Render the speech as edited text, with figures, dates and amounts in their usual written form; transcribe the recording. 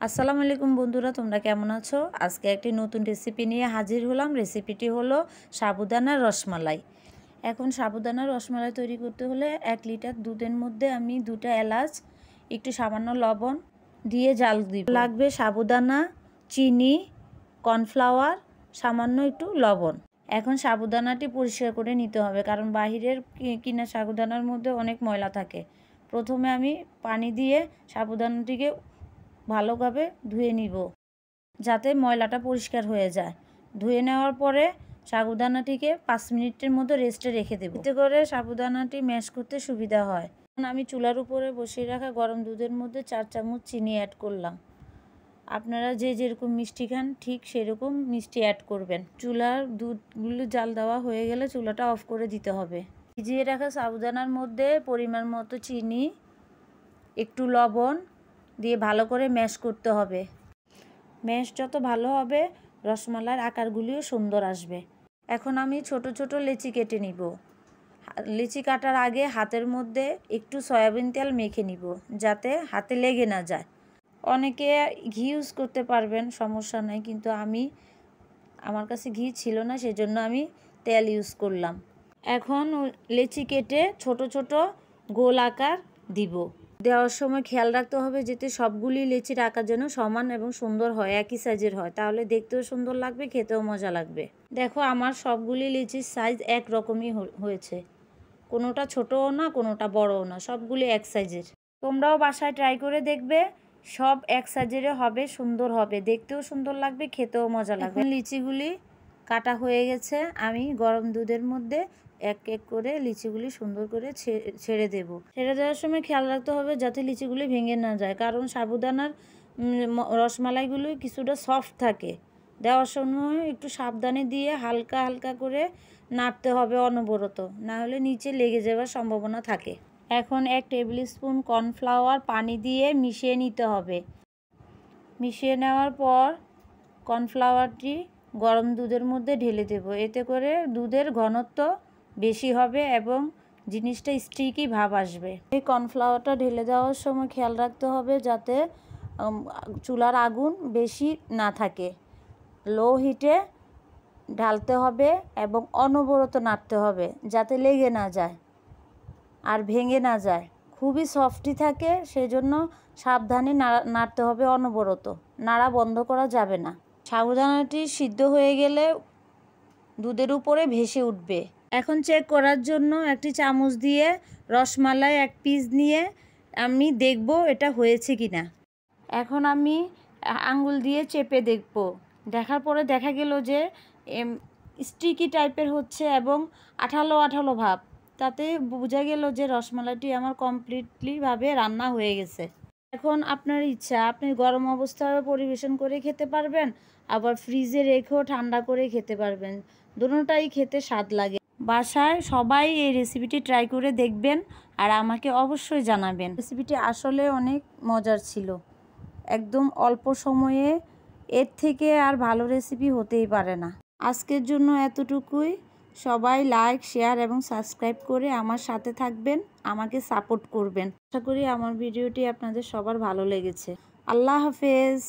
আসসালামু আলাইকুম বন্ধুরা, তোমরা কেমন আছো? আজকে একটি নতুন রেসিপি নিয়ে হাজির হলাম। রেসিপিটি হলো সাবুদানার রসমালাই। এখন সাবুদানার রসমালাই তৈরি করতে হলে 1 লিটার দুধের মধ্যে আমি 2টা এলাচ, একটু সামান্য লবণ দিয়ে জাল দিব। লাগবে সাবুদানা, চিনি, কর্নফ্লাওয়ার, সামান্য একটু লবণ। এখন সাবুদানাটি পরিষ্কার করে নিতে হবে, কারণ বাহিরের কিনা সাবুদানার মধ্যে অনেক ময়লা থাকে। প্রথমে আমি পানি দিয়ে সাবুদানাটিকে ভালোভাবে ধুয়ে নিব, যাতে ময়লাটা পরিষ্কার হয়ে যায়। ধুয়ে নেওয়ার পরে সাবুদানাটিকে 5 মিনিটের মতো রেস্টে রেখে দেব, এতে করে সাবুদানাটি ম্যাশ করতে সুবিধা হয়। আমি চুলার উপরে বসিয়ে রাখা গরম দুধের মধ্যে 4 চামচ চিনি অ্যাড করলাম। আপনারা যে যেরকম মিষ্টি খান ঠিক সেরকম মিষ্টি অ্যাড করবেন। চুলার দুধগুলো জাল দেওয়া হয়ে গেলে চুলাটা অফ করে দিতে হবে। ভিজিয়ে রাখা সাবুদানার মধ্যে পরিমাণ মতো চিনি, একটু লবণ দিয়ে ভালো করে ম্যাশ করতে হবে। ম্যাশ যত ভালো হবে রসমালাইয়ের আকারগুলিও সুন্দর আসবে। এখন আমি ছোট ছোট লেচি কেটে নিব। লেচি কাটার আগে হাতের মধ্যে একটু সয়াবিন তেল মেখে নিব, যাতে হাতে লেগে না যায়। অনেকে ঘি ইউজ করতে পারবেন, সমস্যা নাই, কিন্তু আমার কাছে ঘি ছিল না, সেজন্য আমি তেল ইউজ করলাম। এখন লেচি কেটে ছোট ছোট গোল আকার দিব। দেওয়ার সময় খেয়াল রাখতে হবে যাতে সবগুলি লেচির আকার যেন সমান এবং সুন্দর হয়, একই সাইজের হয়, তাহলে দেখতেও সুন্দর লাগবে, খেতেও মজা লাগবে। দেখো আমার সবগুলি লেচির সাইজ এক রকমই হয়েছে, কোনোটা ছোটও না কোনোটা বড়ও না, সবগুলি এক সাইজের। তোমরাও বাসায় ট্রাই করে দেখবে, সব এক সাইজের হবে, সুন্দর হবে, দেখতেও সুন্দর লাগবে, খেতেও মজা লাগবে। এখন লিচিগুলি কাটা হয়ে গেছে, আমি গরম দুধের মধ্যে এক এক করে লিচিগুলি সুন্দর করে ছেড়ে দেব। ছেড়ে দেওয়ার সময় খেয়াল রাখতে হবে যাতে লিচিগুলি ভেঙে না যায়, কারণ সাবুদানার রসমালাইগুলি কিছুটা সফট থাকে। দেওয়ার সময় একটু সাবধানে দিয়ে হালকা হালকা করে নাড়তে হবে অনবরত, না হলে নিচে লেগে যাওয়ার সম্ভাবনা থাকে। এখন 1 টেবিল স্পুন কর্নফ্লাওয়ার পানি দিয়ে মিশিয়ে নিতে হবে। মিশিয়ে নেওয়ার পর কর্নফ্লাওয়ারটি গরম দুধের মধ্যে ঢেলে দেব, এতে করে দুধের ঘনত্ব বেশি হবে এবং জিনিসটা স্টিকি ভাব আসবে। এই কর্নফ্লাওয়ারটা ঢেলে দেওয়ার সময় খেয়াল রাখতে হবে যাতে চুলার আগুন বেশি না থাকে। লো হিটে ঢালতে হবে এবং অনবরত নাড়তে হবে যাতে লেগে না যায় আর ভেঙে না যায়। খুবই সফটই থাকে, সেজন্য সাবধানে নাড়তে হবে অনবরত, নাড়া বন্ধ করা যাবে না। সাবুদানাটি সিদ্ধ হয়ে গেলে দুধের উপরে ভেসে উঠবে। এখন চেক করার জন্য একটি চামচ দিয়ে রসমালাই 1 পিস নিয়ে আমি দেখব এটা হয়েছে কিনা। এখন আমি আঙ্গুল দিয়ে চেপে দেখব। দেখার পরে দেখা গেল যে স্টিকি টাইপের হচ্ছে এবং আঠালো আঠালো ভাব, তাতে বোঝা গেল যে রসমালাইটি আমার কমপ্লিটলিভাবে রান্না হয়ে গেছে। এখন আপনার ইচ্ছা, আপনি গরম অবস্থায় পরিবেশন করে খেতে পারবেন, আবার ফ্রিজে রেখেও ঠান্ডা করে খেতে পারবেন, দুটোটাই খেতে স্বাদ লাগে। বাসায় সবাই এই রেসিপিটি ট্রাই করে দেখবেন আর আমাকে অবশ্যই জানাবেন। রেসিপিটি আসলে অনেক মজার ছিল, একদম অল্প সময়ে এর থেকে আর ভালো রেসিপি হতেই পারে না। আজকের জন্য এতটুকুই। সবাই লাইক, শেয়ার এবং সাবস্ক্রাইব করে আমার সাথে থাকবেন, আমাকে সাপোর্ট করবেন। আশা করি আমার ভিডিওটি আপনাদের সবার ভালো লেগেছে। আল্লাহ হাফেজ।